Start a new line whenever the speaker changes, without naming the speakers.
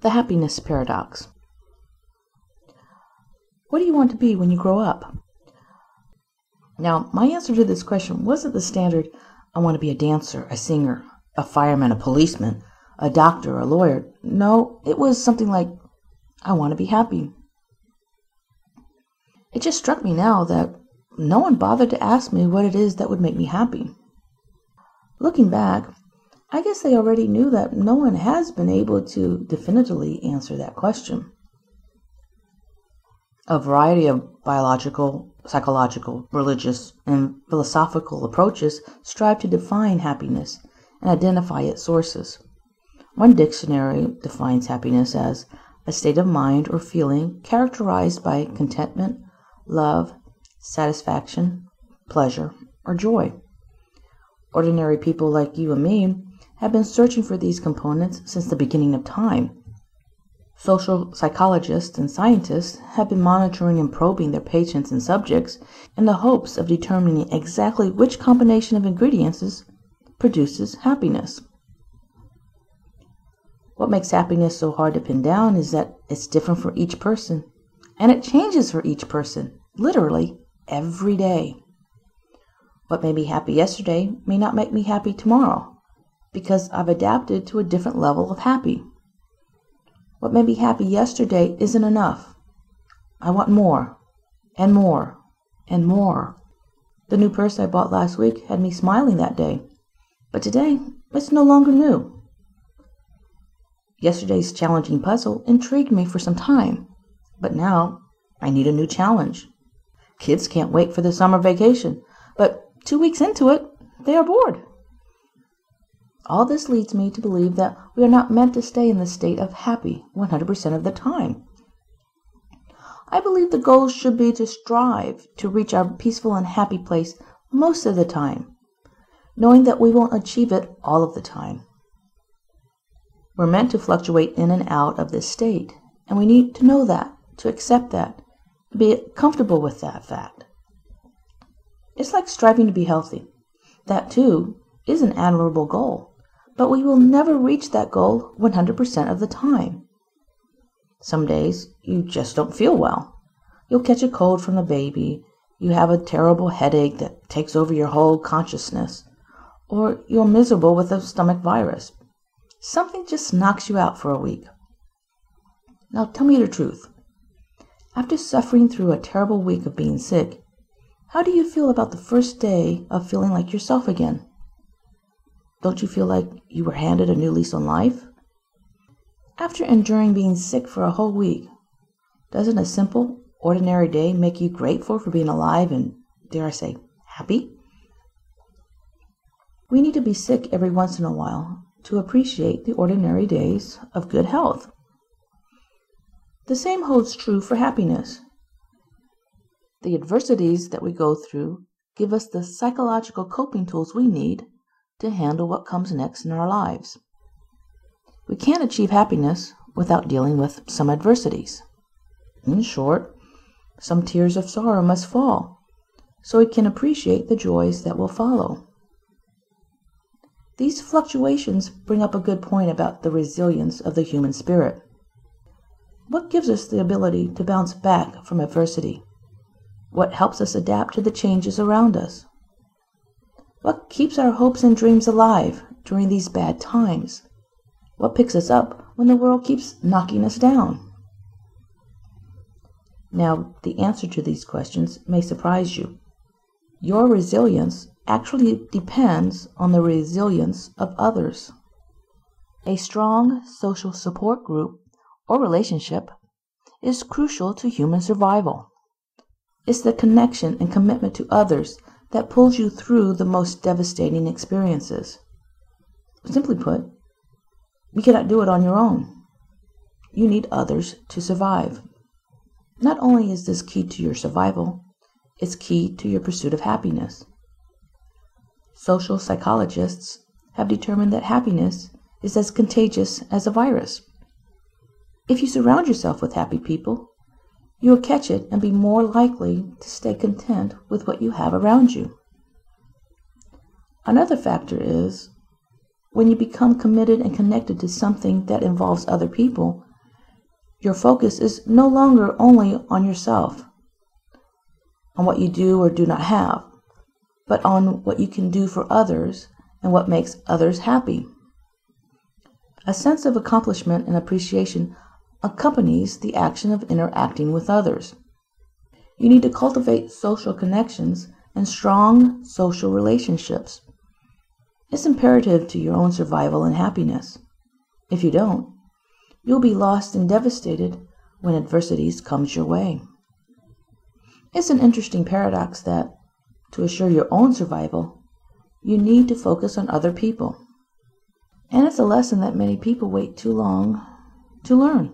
The happiness paradox. What do you want to be when you grow up? Now, my answer to this question wasn't the standard, I want to be a dancer, a singer, a fireman, a policeman, a doctor, a lawyer. No, it was something like, I want to be happy. It just struck me now that no one bothered to ask me what it is that would make me happy. Looking back, I guess they already knew that no one has been able to definitively answer that question. A variety of biological, psychological, religious, and philosophical approaches strive to define happiness and identify its sources. One dictionary defines happiness as a state of mind or feeling characterized by contentment, love, satisfaction, pleasure, or joy. Ordinary people like you and me have been searching for these components since the beginning of time. Social psychologists and scientists have been monitoring and probing their patients and subjects in the hopes of determining exactly which combination of ingredients produces happiness. What makes happiness so hard to pin down is that it's different for each person, and it changes for each person, literally every day. What made me happy yesterday may not make me happy tomorrow, because I've adapted to a different level of happy. What made me happy yesterday isn't enough. I want more, and more, and more. The new purse I bought last week had me smiling that day, but today it's no longer new. Yesterday's challenging puzzle intrigued me for some time, but now I need a new challenge. Kids can't wait for the summer vacation, but 2 weeks into it, they are bored. All this leads me to believe that we are not meant to stay in the state of happy 100% of the time. I believe the goal should be to strive to reach our peaceful and happy place most of the time, knowing that we won't achieve it all of the time. We're meant to fluctuate in and out of this state, and we need to know that, to accept that, to be comfortable with that fact. It's like striving to be healthy. That, too, is an admirable goal, but we will never reach that goal 100% of the time. Some days you just don't feel well. You'll catch a cold from the baby, you have a terrible headache that takes over your whole consciousness, or you're miserable with a stomach virus. Something just knocks you out for a week. Now tell me the truth. After suffering through a terrible week of being sick, how do you feel about the first day of feeling like yourself again? Don't you feel like you were handed a new lease on life? After enduring being sick for a whole week, doesn't a simple, ordinary day make you grateful for being alive and, dare I say, happy? We need to be sick every once in a while to appreciate the ordinary days of good health. The same holds true for happiness. The adversities that we go through give us the psychological coping tools we need to handle what comes next in our lives. We can't achieve happiness without dealing with some adversities. In short, some tears of sorrow must fall so we can appreciate the joys that will follow. These fluctuations bring up a good point about the resilience of the human spirit. What gives us the ability to bounce back from adversity? What helps us adapt to the changes around us? What keeps our hopes and dreams alive during these bad times? What picks us up when the world keeps knocking us down? Now, the answer to these questions may surprise you. Your resilience actually depends on the resilience of others. A strong social support group or relationship is crucial to human survival. It's the connection and commitment to others that pulls you through the most devastating experiences. Simply put, you cannot do it on your own. You need others to survive. Not only is this key to your survival, it's key to your pursuit of happiness. Social psychologists have determined that happiness is as contagious as a virus. If you surround yourself with happy people, you will catch it and be more likely to stay content with what you have around you. Another factor is, when you become committed and connected to something that involves other people, Your focus is no longer only on yourself, on what you do or do not have, but on what you can do for others and what makes others happy. A sense of accomplishment and appreciation accompanies the action of interacting with others. You need to cultivate social connections and strong social relationships. It's imperative to your own survival and happiness. If you don't, you'll be lost and devastated when adversities comes your way. It's an interesting paradox that, to assure your own survival, you need to focus on other people. And it's a lesson that many people wait too long to learn.